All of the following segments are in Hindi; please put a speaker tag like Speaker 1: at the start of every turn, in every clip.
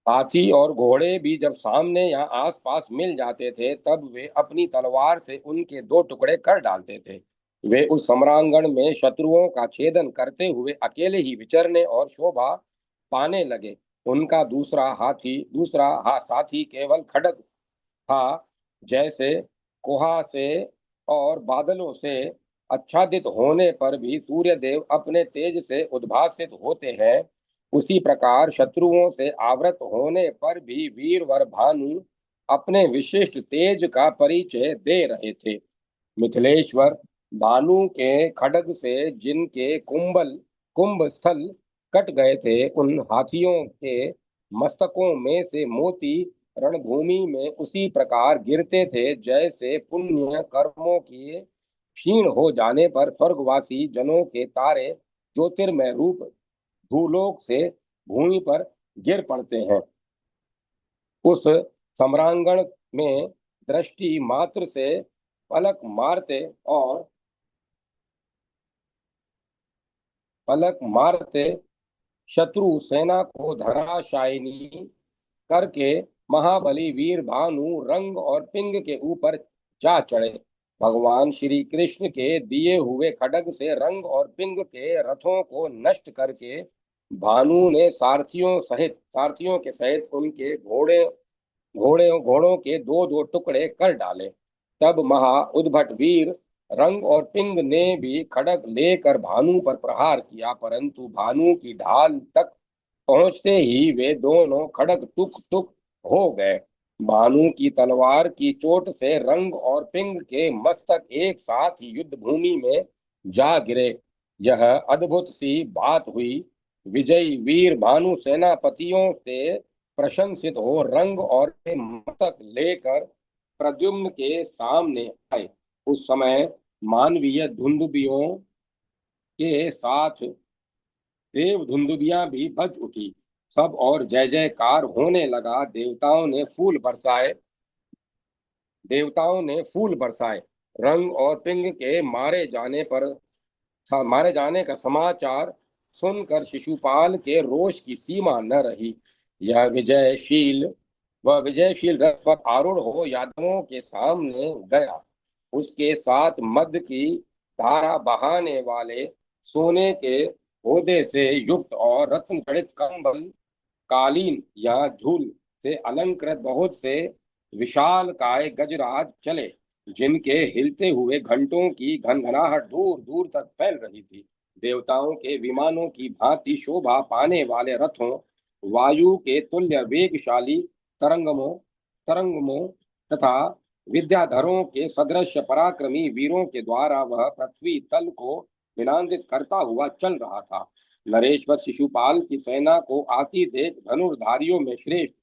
Speaker 1: हाथी और घोड़े भी जब सामने या आसपास मिल जाते थे तब वे अपनी तलवार से उनके दो टुकड़े कर डालते थे। वे उस सम्रांगण में शत्रुओं का छेदन करते हुए अकेले ही विचरने और शोभा पाने लगे। उनका दूसरा साथी केवल खड्ग था, जैसे कुहासे और बादलों से आच्छादित होने पर भी सूर्यदेव अपने तेज से उद्भासित होते हैं, उसी प्रकार शत्रुओं से आवृत होने पर भी वीरवर भानु अपने विशिष्ट तेज का परिचय दे रहे थे। मिथिलेश्वर, भानु के खड्ग से जिनके कुंभ स्थल कट गए थे, उन हाथियों के मस्तकों में से मोती रणभूमि में उसी प्रकार गिरते थे जैसे पुण्य कर्मों के क्षीण हो जाने पर स्वर्गवासी जनों के तारे ज्योतिर्मय रूप भूलोक से भूमि पर गिर पड़ते हैं। उस सम्रांगण में दृष्टि मात्र से पलक मारते और पलक मारते शत्रु सेना को धराशायी करके महाबली वीर भानु रंग और पिंग के ऊपर जा चढ़े। भगवान श्री कृष्ण के दिए हुए खड्ग से रंग और पिंग के रथों को नष्ट करके भानु ने सारथियों के सहित उनके घोड़ों के दो दो टुकड़े कर डाले। तब महा उद्भट वीर रंग और पिंग ने भी खड्ग लेकर भानु पर प्रहार किया, परंतु भानु की ढाल तक पहुंचते ही वे दोनों खड्ग टुक टुक हो गए। भानु की तलवार की चोट से रंग और पिंग के मस्तक एक साथ ही युद्ध भूमि में जा गिरे। यह अद्भुत सी बात हुई। विजयी वीर भानु सेनापतियों से प्रशंसित हो रंग और मस्तक लेकर प्रद्युम्न के सामने आए। उस समय मानवीय धुंदुबियों के साथ देव धुंदुबियां भी बज उठी। सब और जय जयकार होने लगा। देवताओं ने फूल बरसाए। रंग और पिंग के मारे जाने का समाचार सुनकर शिशुपाल के रोष की सीमा न रही। यह विजयशील रथ पर आरूढ़ हो यादवों के सामने गया। उसके साथ मद की धारा बहाने वाले सोने के ओदे से युक्त और रत्न जड़ित कंबल, कालीन या झूल से अलंकृत बहुत से विशाल काय गजराज चले, जिनके हिलते हुए घंटों की घनघनाहट दूर दूर तक फैल रही थी। देवताओं के विमानों की भांति शोभा पाने वाले रथों, वायु के तुल्य वेगशाली तरंगमों तरंगमों तथा विद्याधरों के सदृश पराक्रमी वीरों के द्वारा वह पृथ्वी तल को विनादित करता हुआ चल रहा था। नरेश्वर शिशुपाल की सेना को आती देख धनुर्धारियों में श्रेष्ठ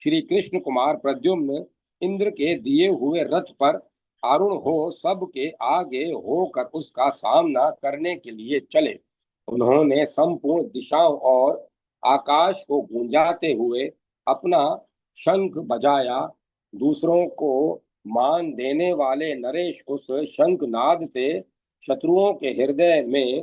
Speaker 1: श्री कृष्ण कुमार प्रद्युम्न इंद्र के दिए हुए रथ पर आरूढ़ हो सबके आगे होकर उसका सामना करने के लिए चले। उन्होंने संपूर्ण दिशाओं और आकाश को गूंजाते हुए अपना शंख बजाया। दूसरों को मान देने वाले नरेश उस शंखनाद से शत्रुओं के हृदय में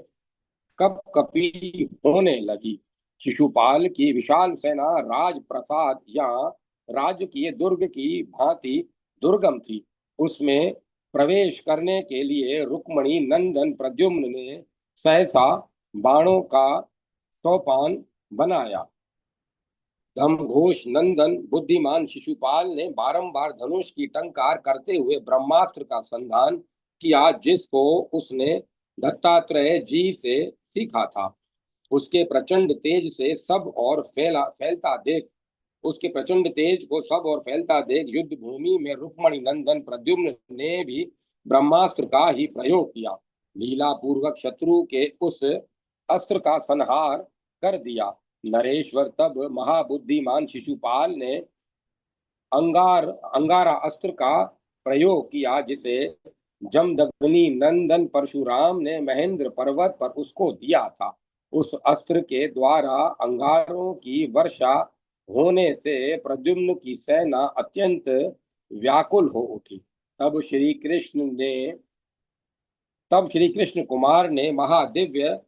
Speaker 1: कपकपी होने लगी। शिशुपाल की विशाल सेना राजप्रसाद या राजकीय दुर्ग की भांति दुर्गम थी। उसमें प्रवेश करने के लिए रुक्मणी नंदन प्रद्युम्न ने सहसा बाणों का सोपान बनाया। धमघोष नंदन बुद्धिमान शिशुपाल ने बारंबार धनुष की टंकार करते हुए ब्रह्मास्त्र का संधान किया, जिसको उसने दत्तात्रेय जी से सीखा था। उसके प्रचंड तेज से सब और फैलता देख उसके प्रचंड तेज को सब और फैलता देख युद्ध भूमि में रुक्मणी नंदन प्रद्युम्न ने भी ब्रह्मास्त्र का ही प्रयोग किया। लीला पूर्वक शत्रु के उस अस्त्र का संहार कर दिया। नरेश्वर तब महाबुद्धिमान शिशुपाल ने अंगारा अस्त्र का प्रयोग किया, जिसे जमदग्नि नंदन परशुराम ने महेंद्र पर्वत पर उसको दिया था। उस अस्त्र के द्वारा अंगारों की वर्षा होने से प्रद्युम्न की सेना अत्यंत व्याकुल हो उठी। तब श्री कृष्ण कुमार ने महादिव्य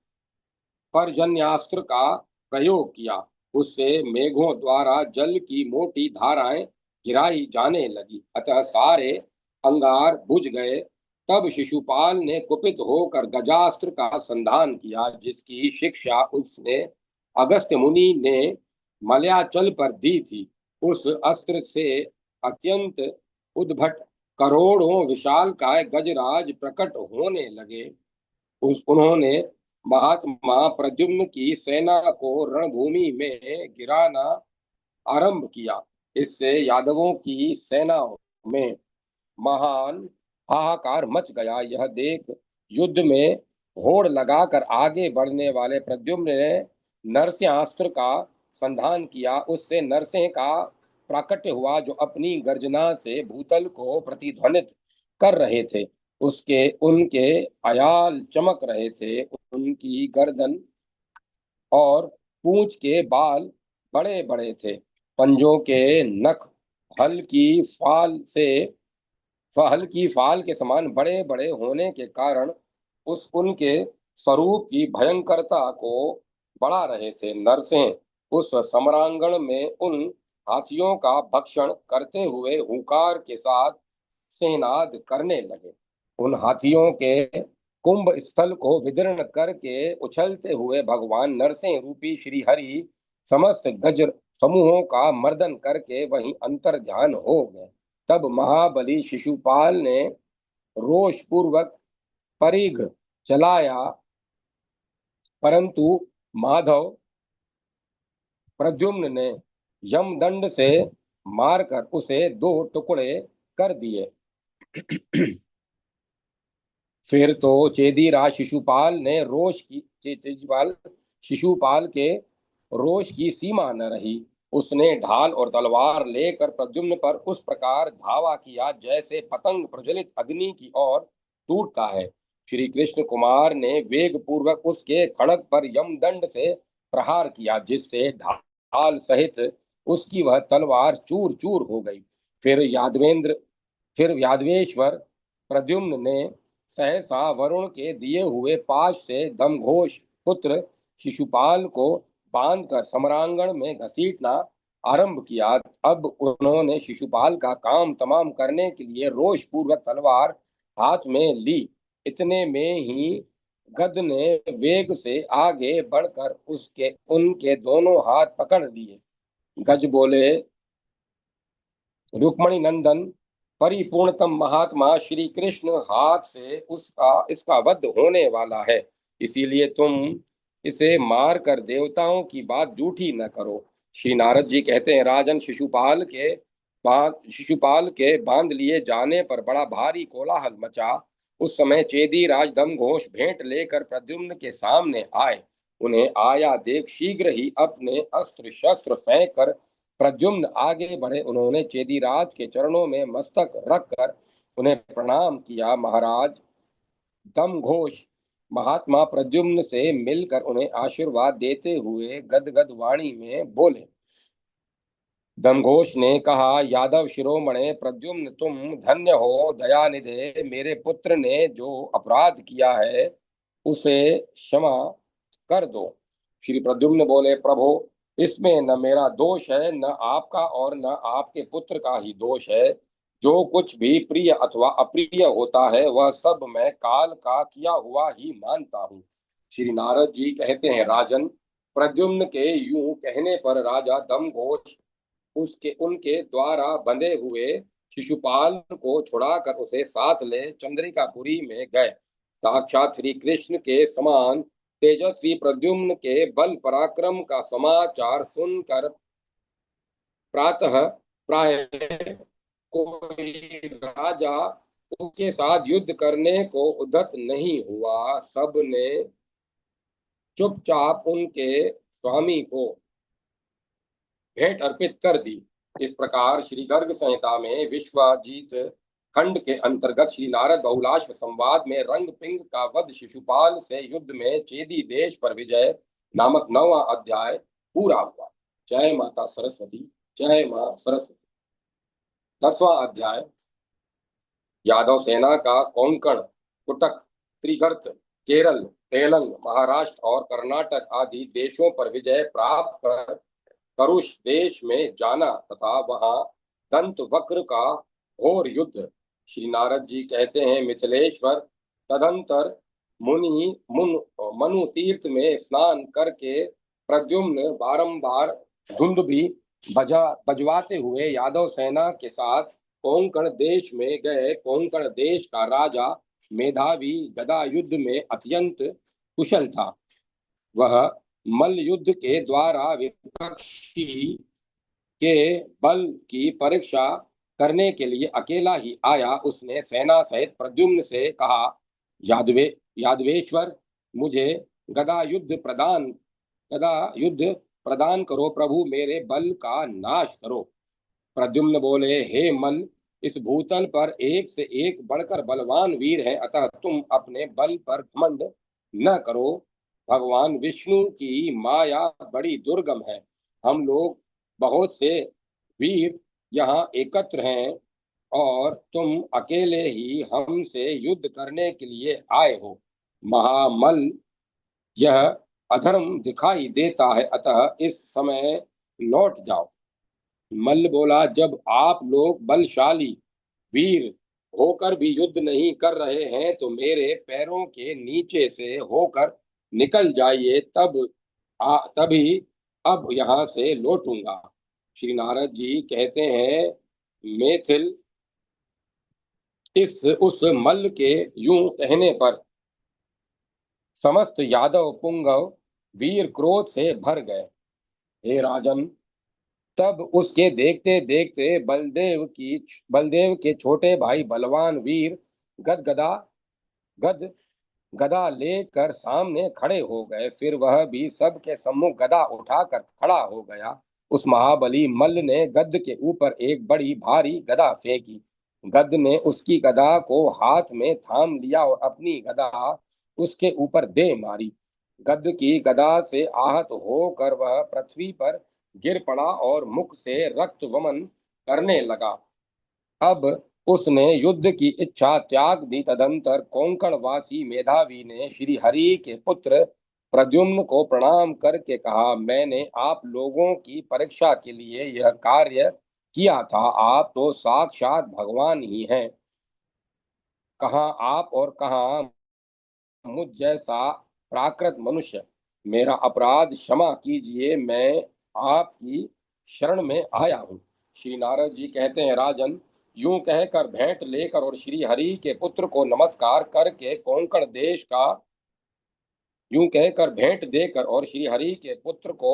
Speaker 1: पर्जन्यास्त्र का प्रयोग किया। उससे मेघों द्वारा जल की मोटी धाराएं गिराई जाने लगी, अतः सारे अंगार बुझ गए। तब शिशुपाल ने कुपित होकर गजास्त्र का संधान किया, जिसकी शिक्षा उसने अगस्त्य मुनि ने मलयाचल पर दी थी। उस अस्त्र से अत्यंत उद्भट करोड़ों विशालकाय गजराज प्रकट होने लगे। उन्होंने महात्मा प्रद्युम्न की सेना को रणभूमि में गिराना आरंभ किया। इससे यादवों की सेनाओं में महान हाहाकार मच गया। यह देख युद्ध में होड़ लगाकर आगे बढ़ने वाले प्रद्युम्न ने नरसिंहास्त्र का संधान किया। उससे नरसिंह का प्राकट्य हुआ, जो अपनी गर्जना से भूतल को प्रतिध्वनित कर रहे थे। उसके उनके अयाल चमक रहे थे। उनकी गर्दन और पूंछ के बाल बड़े बड़े थे। पंजों के नख हल्की फाल से हल्की फाल के समान बड़े बड़े होने के कारण उस उनके स्वरूप की भयंकरता को बढ़ा रहे थे। नरसिंह उस सम्रांगण में उन हाथियों का भक्षण करते हुए हुंकार के साथ सेनाद करने लगे। उन हाथियों के कुंभ स्थल को विदीर्ण करके उछलते हुए भगवान नरसिंह रूपी श्री हरि समस्त गज समूहों का मर्दन करके वहीं अंतर ध्यान हो गए। तब महाबली शिशुपाल ने रोष पूर्वक परिघ चलाया, परंतु माधव प्रद्युम्न ने यमदंड से मारकर उसे दो टुकड़े कर दिए। फिर तो चेदीराज शिशुपाल ने शिशुपाल के रोष की सीमा न रही। उसने ढाल और तलवार लेकर प्रद्युम्न पर उस प्रकार धावा किया जैसे पतंग प्रज्वलित अग्नि की ओर टूटता है। श्री कृष्ण कुमार ने वेग पूर्वक उसके खड़ग पर यमदंड से प्रहार किया, जिससे ढाल सहित उसकी वह तलवार चूर चूर हो गई। फिर यादवेश्वर प्रद्युम्न ने सहसा वरुण के दिए हुए पाश से दमघोष पुत्र शिशुपाल को बांधकर सम्रांगण में घसीटना आरंभ किया। अब उन्होंने शिशुपाल का काम तमाम करने के लिए रोष पूर्वक तलवार हाथ में ली। इतने में ही गद ने वेग से आगे बढ़कर उसके उनके दोनों हाथ पकड़ लिए। गज बोले, रुक्मणी नंदन परिपूर्णतम महात्मा श्री कृष्ण हाथ से उसका इसका वध होने वाला है, इसीलिए तुम इसे मार कर देवताओं की बात झूठी न करो। श्री नारद जी कहते हैं, राजन शिशुपाल के बांध लिए जाने पर बड़ा भारी कोलाहल मचा। उस समय चेदी राज दमघोष भेंट लेकर प्रद्युम्न के सामने आए। उन्हें आया देख शीघ्र ही अपने अस्त्र शस्त्र फेंक कर प्रद्युम्न आगे बढ़े। उन्होंने चेदीराज के चरणों में मस्तक रखकर उन्हें प्रणाम किया। महाराज दमघोष महात्मा प्रद्युम्न से मिलकर उन्हें आशीर्वाद देते हुए गदगद वाणी में बोले। दमघोष ने कहा, यादव शिरोमणे प्रद्युम्न, तुम धन्य हो। दयानिधे, मेरे पुत्र ने जो अपराध किया है उसे क्षमा कर दो। श्री प्रद्युम्न बोले, प्रभो, इसमें न मेरा दोष है, न आपका और न आपके पुत्र का ही दोष है। जो कुछ भी प्रिय अथवा अप्रिय होता है वह सब मैं काल का किया हुआ ही मानता हूँ। श्री नारद जी कहते हैं, राजन, प्रद्युम्न के यूं कहने पर राजा दमघोष उसके उनके द्वारा बंधे हुए शिशुपाल को छुड़ाकर उसे साथ ले चंद्रिकापुरी में गए। साक्षात श्री कृष्ण के समान तेजस्वी प्रद्युम्न के बल पराक्रम का समाचार सुनकर प्रातः प्राय कोई राजा उसके साथ युद्ध करने को उद्यत नहीं हुआ। सब ने चुपचाप उनके स्वामी को भेंट अर्पित कर दी। इस प्रकार श्री गर्ग संहिता में विश्वजीत खंड के अंतर्गत श्री नारद बहुलाश्व संवाद में रंग पिंग का वध, शिशुपाल से युद्ध में चेदी देश पर विजय नामक 9वां अध्याय पूरा हुआ। जय माता सरस्वती, जय मां सरस्वती। 10वां अध्याय यादव सेना का कोंकण, कुटक, त्रिगर्त, केरल, तेलंग, महाराष्ट्र और कर्नाटक आदि देशों पर विजय प्राप्त कर करुष देश में जाना तथा वहां दंत वक्र का घोर युद्ध। श्री नारद जी कहते हैं, मिथिलेश्वर, तदंतर मुन मनु तीर्थ में स्नान करके प्रद्युम्न बारंबार धुंदुभि बजवाते हुए यादव सेना के साथ कोंकण देश में गए। कोंकण देश का राजा मेधावी गदा युद्ध में अत्यंत कुशल था। वह मल्ल युद्ध के द्वारा विपक्षी के बल की परीक्षा करने के लिए अकेला ही आया। उसने सेना सहित प्रद्युम्न से कहा, यादवेश्वर, मुझे गदा युद्ध प्रदान गदा युद्ध प्रदान करो, प्रभु मेरे बल का नाश करो। प्रद्युम्न बोले, हे मल्ल, इस भूतल पर एक से एक बढ़कर बलवान वीर है, अतः तुम अपने बल पर घमंड न करो। भगवान विष्णु की माया बड़ी दुर्गम है। हम लोग बहुत से वीर यहाँ एकत्र हैं और तुम अकेले ही हमसे युद्ध करने के लिए आए हो। महामल, यह अधर्म दिखाई देता है, अतः इस समय लौट जाओ। मल्ल बोला, जब आप लोग बलशाली वीर होकर भी युद्ध नहीं कर रहे हैं तो मेरे पैरों के नीचे से होकर निकल जाइए, तभी अब यहाँ से लौटूंगा। श्री नारद जी कहते हैं, मैथिल, इस उस मल्ल के यूं कहने पर समस्त यादव पुंगव वीर क्रोध से भर गए। हे राजन, तब उसके देखते देखते बलदेव के छोटे भाई बलवान वीर गदगदा गद गदा लेकर सामने खड़े हो गए। फिर वह भी सबके सम्मुख गदा उठाकर खड़ा हो गया। उस महाबली मल्ल ने गद्द के ऊपर एक बड़ी भारी गदा फेंकी। गद्द ने उसकी गदा को हाथ में थाम लिया और अपनी गदा उसके ऊपर दे मारी। गद्द की गदा से आहत होकर वह पृथ्वी पर गिर पड़ा और मुख से रक्त वमन करने लगा। अब उसने युद्ध की इच्छा त्याग दी। तदंतर कोंकण वासी मेधावी ने श्री हरि के पुत्र प्रद्युम्न को प्रणाम करके कहा, मैंने आप लोगों की परीक्षा के लिए यह कार्य किया था। आप तो साक्षात भगवान ही हैं। कहाँ आप और कहाँ मुझ जैसा प्राकृत मनुष्य। मेरा अपराध क्षमा कीजिए, मैं आपकी शरण में आया हूँ। श्री नारद जी कहते हैं, राजन, यूं कहकर भेंट लेकर और श्री हरि के पुत्र को नमस्कार करके कोंकण देश का यूं कहकर भेंट देकर और श्री हरि के पुत्र को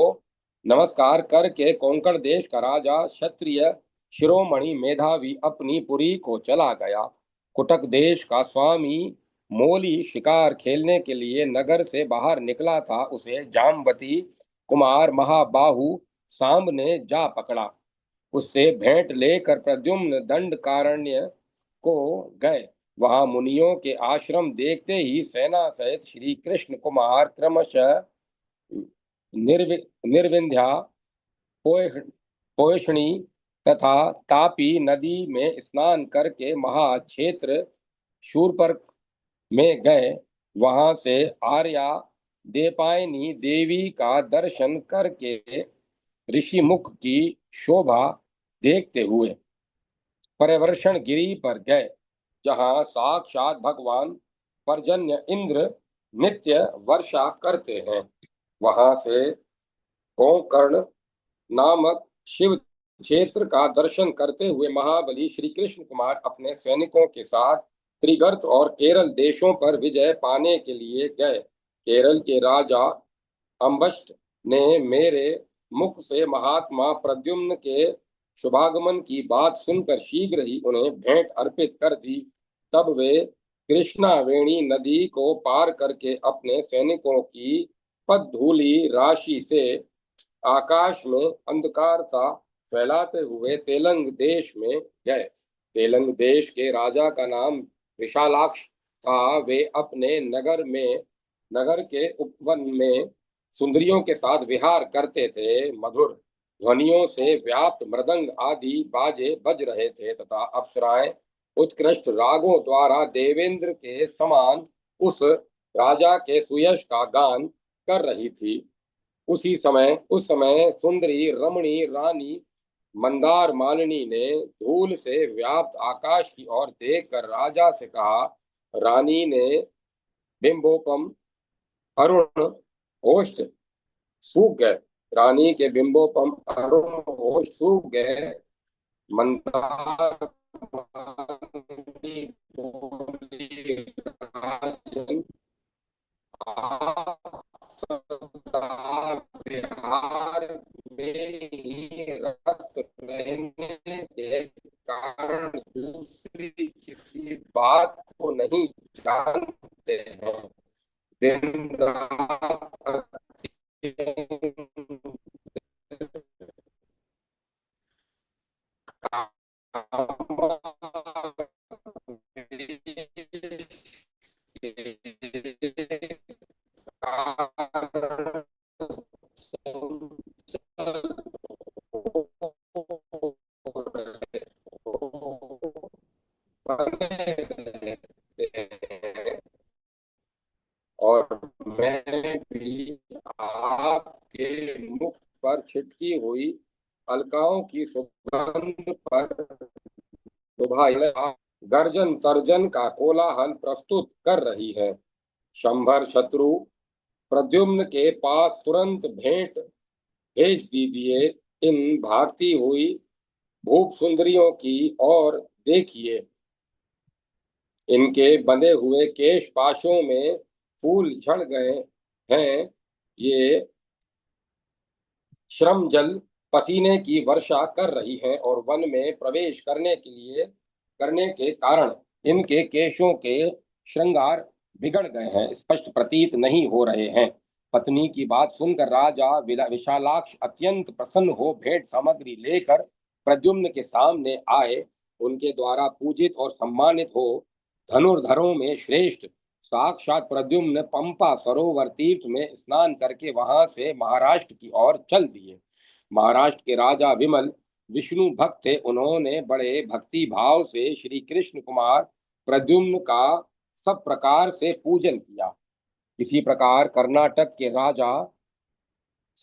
Speaker 1: नमस्कार करके कोंकण देश का राजा क्षत्रिय शिरोमणि मेधावी अपनी पुरी को चला गया। कुटक देश का स्वामी मोली शिकार खेलने के लिए नगर से बाहर निकला था। उसे जामवती कुमार महाबाहु सांब ने जा पकड़ा। उससे भेंट लेकर प्रद्युम्न दंडकारण्य को गए। वहां मुनियों के आश्रम देखते ही सेना सहित श्री कृष्ण कुमार क्रमशः निर्विंध्या पोषणी तथा तापी नदी में स्नान करके महाक्षेत्र शूरपर्क में गए। वहां से आर्या देपायनी देवी का दर्शन करके ऋषिमुख की शोभा देखते हुए परिवर्षण गिरी पर गए, जहां साक्षात भगवान पर्जन्य इंद्र नित्य वर्षा करते हैं। वहां से गोकर्ण नामक शिव क्षेत्र का दर्शन करते हुए महाबली श्री कृष्ण कुमार अपने सैनिकों के साथ त्रिगर्त और केरल देशों पर विजय पाने के लिए गए। केरल के राजा अम्बष्ट ने मेरे मुख से महात्मा प्रद्युम्न के शुभागमन की बात सुनकर शीघ्र ही उन्हें भेंट अर्पित कर दी। तब वे कृष्णावेणी नदी को पार करके अपने सैनिकों की पदधूलि राशि से आकाश में अंधकार सा फैलाते हुए तेलंग देश में गए। तेलंग देश के राजा का नाम विशालाक्ष था। वे अपने नगर के उपवन में सुंदरियों के साथ विहार करते थे। मधुर ध्वनियों से व्याप्त मृदंग आदि बाजे बज रहे थे तथा अप्सराएं उत्कृष्ट रागों द्वारा देवेंद्र के समान उस राजा के सुयश का गान कर रही थी। उस समय सुंदरी रमणी रानी मंदार मालिनी ने धूल से व्याप्त आकाश की ओर देखकर राजा से कहा। रानी ने बिंबोपम अरुण होस्ट सूख गए। रानी के बिंबोपम अरुण होश सूख गए। मंदार मालिनी बोली, राजन, आप बिहार में ही रत रहने के कारण दूसरी किसी बात को नहीं जानते हैं। दिन रात और मैं भी आपके मुख पर छिटकी हुई अलकाओं की सुगंध पर गर्जन तर्जन का कोलाहल प्रस्तुत कर रही है। शंभर शत्रु प्रद्युम्न के पास तुरंत भेंट भेज दीजिए। इन भागती हुई भूप सुंदरियों की ओर देखिए। इनके बंधे हुए केश पाशों में फूल झड़ गए हैं। ये श्रम जल पसीने की वर्षा कर रही हैं और वन में प्रवेश करने के कारण इनके केशों के श्रृंगार बिगड़ गए हैं, स्पष्ट प्रतीत नहीं हो रहे हैं। पत्नी की बात सुनकर राजा विशालाक्ष अत्यंत प्रसन्न हो भेंट सामग्री लेकर प्रद्युम्न के सामने आए। उनके द्वारा पूजित और सम्मानित हो धनुर्धरों में श्रेष्ठ साक्षात प्रद्युम्न पंपा सरोवर तीर्थ में स्नान करके वहां से महाराष्ट्र की ओर चल दिए। महाराष्ट्र के राजा विमल विष्णु भक्त थे। उन्होंने बड़े भक्ति भाव से श्री कृष्ण कुमार प्रद्युम्न का सब प्रकार से पूजन किया। इसी प्रकार कर्नाटक के राजा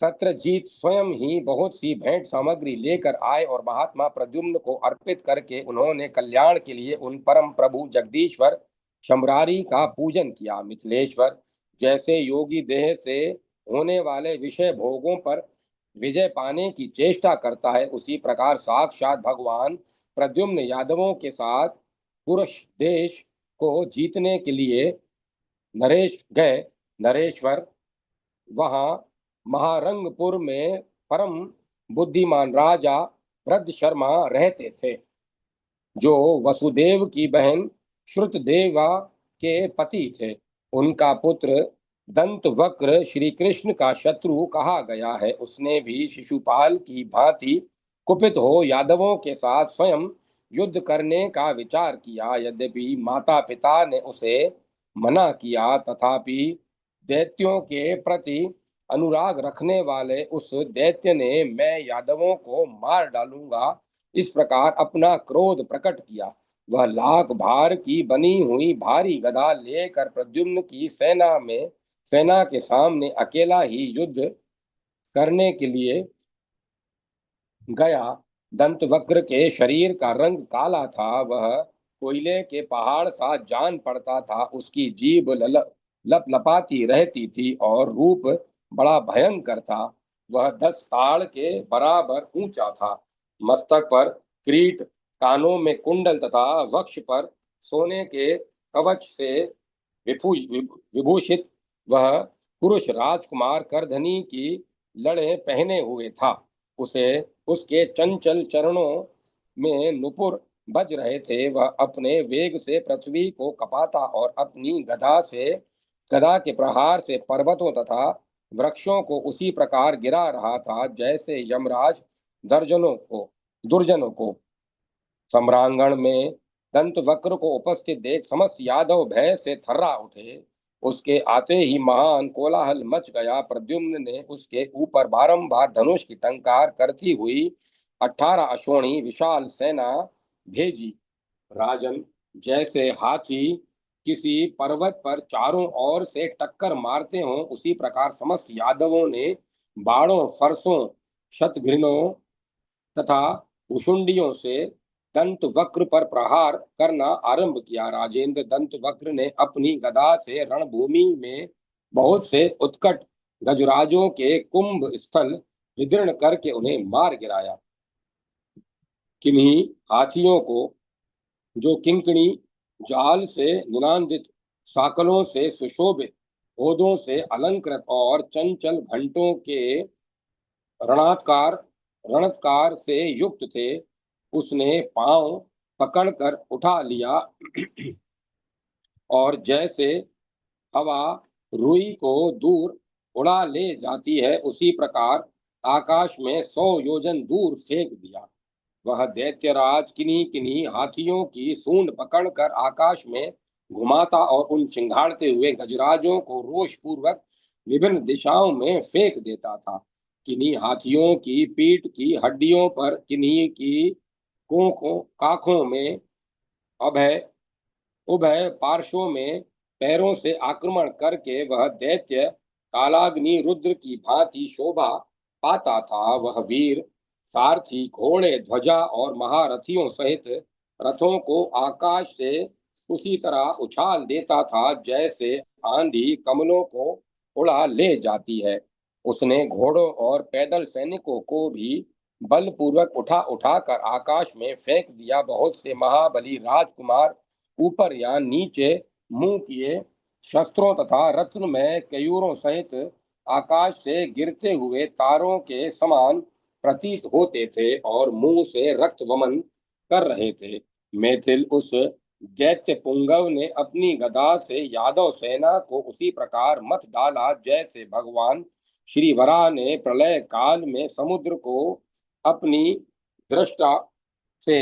Speaker 1: सत्रजीत स्वयं ही बहुत सी भेंट सामग्री लेकर आए और महात्मा प्रद्युम्न को अर्पित करके उन्होंने कल्याण के लिए उन परम प्रभु जगदीश्वर शंभरारी का पूजन किया। मिथिलेश्वर जैसे योगी देह से होने वाले विषय भोगों पर विजय पाने की चेष्टा करता है, उसी प्रकार साक्षात भगवान प्रद्युम्न यादवों के साथ पुरुष देश को जीतने के लिए नरेश गए। नरेश्वर वहां महारंगपुर में परम बुद्धिमान राजा भद्र शर्मा रहते थे, जो वसुदेव की बहन श्रुतदेवा के पति थे। उनका पुत्र दंत वक्र श्री कृष्ण का शत्रु कहा गया है। उसने भी शिशुपाल की भांति कुपित हो यादवों के साथ स्वयं युद्ध करने का विचार किया। यद्यपि माता पिता ने उसे मना किया, तथापि दैत्यों के प्रति अनुराग रखने वाले उस दैत्य ने मैं यादवों को मार डालूंगा इस प्रकार अपना क्रोध प्रकट किया। वह लाख भार की बनी हुई भारी गदा लेकर प्रद्युम्न की सेना के सामने अकेला ही युद्ध करने के लिए गया। दंतवक्र के शरीर का रंग काला था। वह कोयले के पहाड़ सा जान पड़ता था। उसकी जीभ लपलपाती रहती थी और रूप बड़ा भयंकर था। वह 10 ताड़ के बराबर ऊंचा था। मस्तक पर किरीट, कानों में कुंडल तथा वक्ष पर सोने के कवच से विभूषित वह पुरुष राजकुमार करधनी की लड़े पहने हुए था। उसे उसके चंचल चरणों में नुपुर बज रहे थे। वह अपने वेग से पृथ्वी को कपाता और अपनी गदा के प्रहार से पर्वतों तथा वृक्षों को उसी प्रकार गिरा रहा था जैसे यमराज दुर्जनों को। सम्रांगण में दंत वक्र को उपस्थित देख समस्त यादव भय से थर्रा उठे। उसके आते ही महान कोलाहल मच गया। प्रद्युम्न ने उसके ऊपर बारंबार धनुष की टंकार करती हुई 18 अश्वनी विशाल सेना भेजी। राजन, जैसे हाथी किसी पर्वत पर चारों ओर से टक्कर मारते हों, उसी प्रकार समस्त यादवों ने बाणों, फरसों, शतघृणों तथा भुशुंडियों से दंत वक्र पर प्रहार करना आरंभ किया। राजेंद्र दंत वक्र ने अपनी गदा से रणभूमि में बहुत से उत्कट गजराजों के कुंभ स्थल विदीर्ण करके उन्हें मार गिराया। किन्हीं हाथियों को, जो किंकणी जाल से निनांदित, साकलों से सुशोभित, ओदों से अलंकृत और चंचल घंटों के रणत्कार रणत्कार से युक्त थे, उसने पांव पकड़कर उठा लिया और जैसे हवा रुई को दूर उड़ा ले जाती है, उसी प्रकार आकाश में 100 योजन दूर फेंक दिया। वह दैत्यराज किन्हीं किन्हीं हाथियों की सूंड पकड़कर आकाश में घुमाता और उन चिंगाड़ते हुए गजराजों को रोषपूर्वक विभिन्न दिशाओं में फेंक देता था। किन्हीं हाथियों की पीठ की हड्डियों पर, किन्हीं की कोखों काखों में, अभय उभय पार्श्वों में पैरों से आक्रमण करके वह दैत्य कालाग्नि रुद्र की भांति शोभा पाता था। वह वीर सारथी घोड़े, ध्वजा और महारथियों सहित रथों को आकाश से उसी तरह उछाल देता था जैसे आंधी कमलों को उड़ा ले जाती है। उसने घोड़ों और पैदल सैनिकों को भी बलपूर्वक उठा उठाकर आकाश में फेंक दिया। बहुत से महाबली राजकुमार ऊपर या नीचे मुंह किए शस्त्रों तथा रत्न में कयूरों सहित आकाश से गिरते हुए तारों के समान प्रतीत होते थे और मुंह से रक्त वमन कर रहे थे। मैथिल उस दैत्य पुंगव ने अपनी गदा से यादव सेना को उसी प्रकार मत डाला जैसे भगवान श्री वराह ने प्रलय काल में समुद्र को अपनी दृष्टा से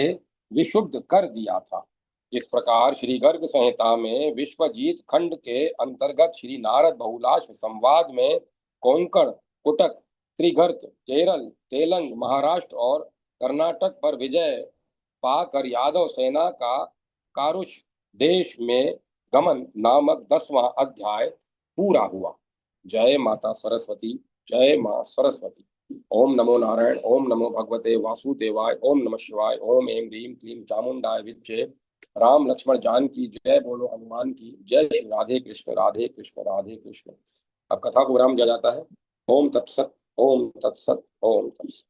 Speaker 1: विशुद्ध कर दिया था। इस प्रकार श्री गर्ग संहिता में विश्वजीत खंड के अंतर्गत श्री नारद बहुलाश संवाद में कोंकण, कुटक, त्रिगर्त, केरल, तेलंग, महाराष्ट्र और कर्नाटक पर विजय पाकर यादव सेना का कारुष देश में गमन नामक 10वां अध्याय पूरा हुआ। जय माता सरस्वती। जय मां सरस्वती। ओम नमो नारायण। ओम नमो भगवते वासुदेवाय। ओम नमः शिवाय। ओम ऐं ह्रीं क्लीं चामुंडाय विद्ये। राम लक्ष्मण जान की जय बोलो हनुमान की जय। श्री राधे कृष्ण राधे कृष्ण राधे कृष्ण। अब कथा को विराम दिया जाता है। ओम तत्सत। ओम तत्सत। ओम तत्सत।